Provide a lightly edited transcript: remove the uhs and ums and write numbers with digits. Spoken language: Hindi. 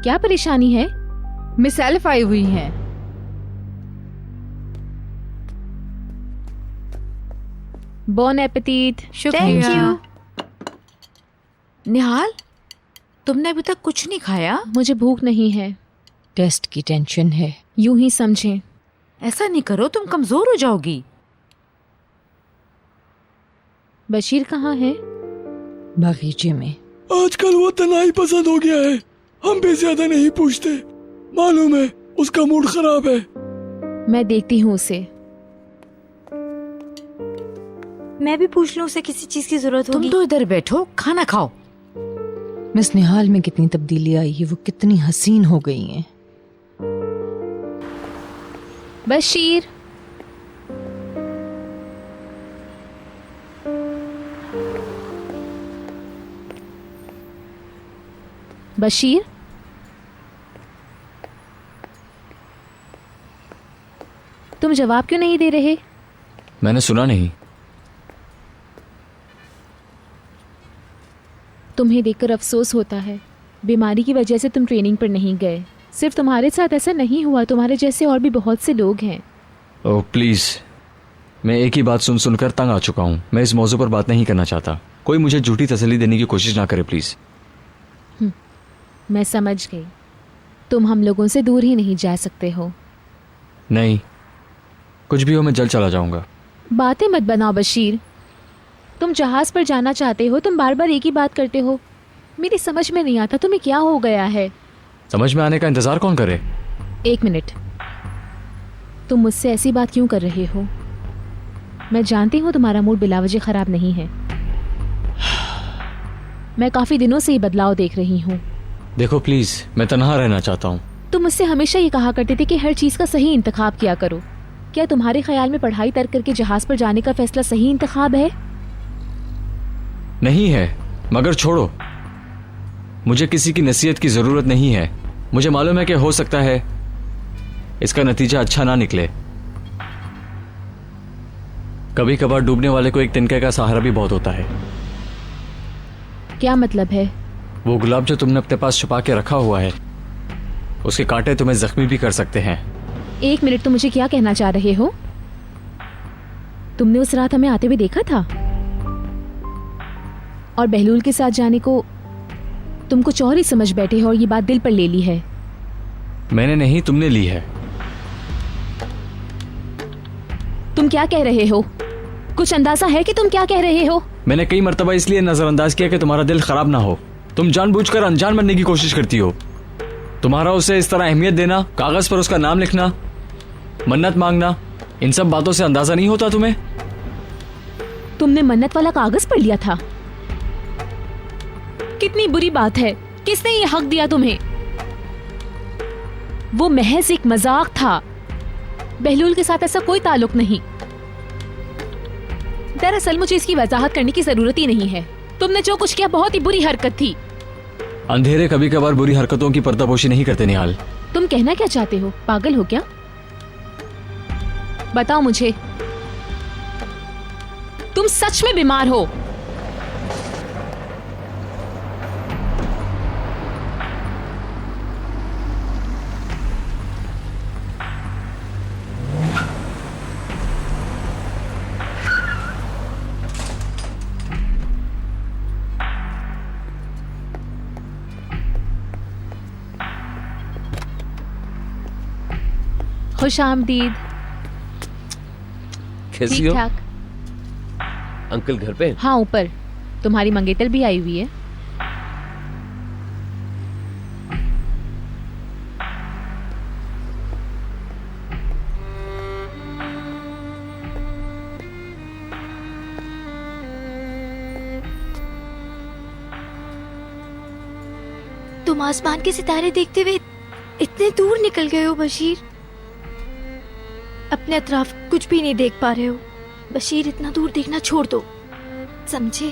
क्या परेशानी है? मिसएल्फ आई हुई हैं। Bon appetit. Thank you. Nihal, तुमने अभी तक कुछ नहीं खाया? मुझे भूख नहीं है। टेस्ट की टेंशन है। यूं ही समझें। ऐसा नहीं करो, तुम कमजोर हो जाओगी। बशीर कहाँ है? बगीचे में। आजकल वो तन्हाई पसंद हो गया है। हम भी ज्यादा नहीं पूछते। मालूम है उसका मूड खराब है। मैं देखती हूँ उसे। मैं भी पूछ लूं उसे किसी चीज की जरूरत होगी। तुम तो इधर बैठो, खाना खाओ। मिस निहाल में कितनी तब्दीली आई है, वो कितनी हसीन हो गई हैं। बशीर, बशीर, तुम जवाब क्यों नहीं दे रहे? मैंने सुना नहीं। तुम्हें देखकर अफसोस होता है। बीमारी की वजह से तुम ट्रेनिंग पर नहीं गए। सिर्फ तुम्हारे साथ ऐसा नहीं हुआ, तुम्हारे जैसे और भी बहुत से लोग हैं। ओह प्लीज़, मैं एक ही बात सुन सुनकर तंग आ चुका हूँ। मैं इस मौजू पर बात नहीं करना चाहता। कोई मुझे झूठी तसल्ली देने की कोशिश ना करे प्लीज़। मैं समझ गई। तुम हम लोगों से दूर ही नहीं जा सकते हो। नहीं, कुछ भी हो मैं जल्द चला जाऊँगा। बातें मत बनाओ बशीर। तुम जहाज पर जाना चाहते हो, तुम बार बार एक ही बात करते हो। मेरी समझ में नहीं आता तुम्हें क्या हो गया है। समझ में आने का इंतज़ार कौन करे? एक मिनट, तुम मुझसे ऐसी बात क्यों कर रहे हो? मैं जानती हूँ तुम्हारा मूड बिलावजह खराब नहीं है। मैं काफी दिनों से ये बदलाव देख रही हूँ। देखो प्लीज़, मैं तन्हा रहना चाहता हूँ। तुम मुझसे हमेशा ये कहा करते थे कि हर चीज का सही इंतखाब किया करो। क्या तुम्हारे ख्याल में पढ़ाई तर्क करके जहाज पर जाने का फैसला सही इंतखाब है? नहीं है, मगर छोड़ो। मुझे किसी की नसीहत की ज़रूरत नहीं है। मुझे मालूम है कि हो सकता है इसका नतीजा अच्छा ना निकले। कभी कभार डूबने वाले को एक तिनके का सहारा भी बहुत होता है। क्या मतलब है? वो गुलाब जो तुमने अपने पास छुपा के रखा हुआ है, उसके कांटे तुम्हें जख्मी भी कर सकते हैं। एक मिनट, तुम मुझे क्या कहना चाह रहे हो? तुमने उस रात हमें आते हुए देखा था और बहलूल के साथ जाने को तुम कुछ और ही समझ बैठे हो और ये बात दिल पर ले ली है। मैंने नहीं, तुमने ली है। तुम क्या कह रहे हो? कुछ अंदाजा है कि तुम क्या कह रहे हो? मैंने कई मर्तबा इसलिए नजरअंदाज किया कि तुम्हारा दिल खराब ना हो। तुम जानबूझकर अनजान बनने की कोशिश करती हो। तुम्हारा उसे इस तरह अहमियत देना, कागज पर उसका नाम लिखना, मन्नत मांगना, इन सब बातों से अंदाजा नहीं होता तुम्हें? तुमने मन्नत वाला कागज पढ़ लिया था? कितनी बुरी बात है। किसने ये हक दिया तुम्हें? वो महज एक मजाक था। बहलूल के साथ ऐसा कोई ताल्लुक नहीं। दरअसल मुझे इसकी वजाहत करने की जरूरत ही नहीं है। तुमने जो कुछ किया बहुत ही बुरी हरकत थी। अंधेरे कभी कभार बुरी हरकतों की पर्दापोशी नहीं करते निहाल। तुम कहना क्या चाहते हो? पागल हो क्या? बताओ मुझे, तुम सच में बीमार हो? खुश आमदीद। कैसी ठीक हो? ठाक। अंकल घर पे? हाँ, ऊपर। तुम्हारी मंगेतर भी आई हुई है। तुम आसमान के सितारे देखते हुए इतने दूर निकल गए हो बशीर। अपने अतराफ कुछ भी नहीं देख पा रहे हो। बशीर, इतना दूर देखना छोड़ दो, समझे?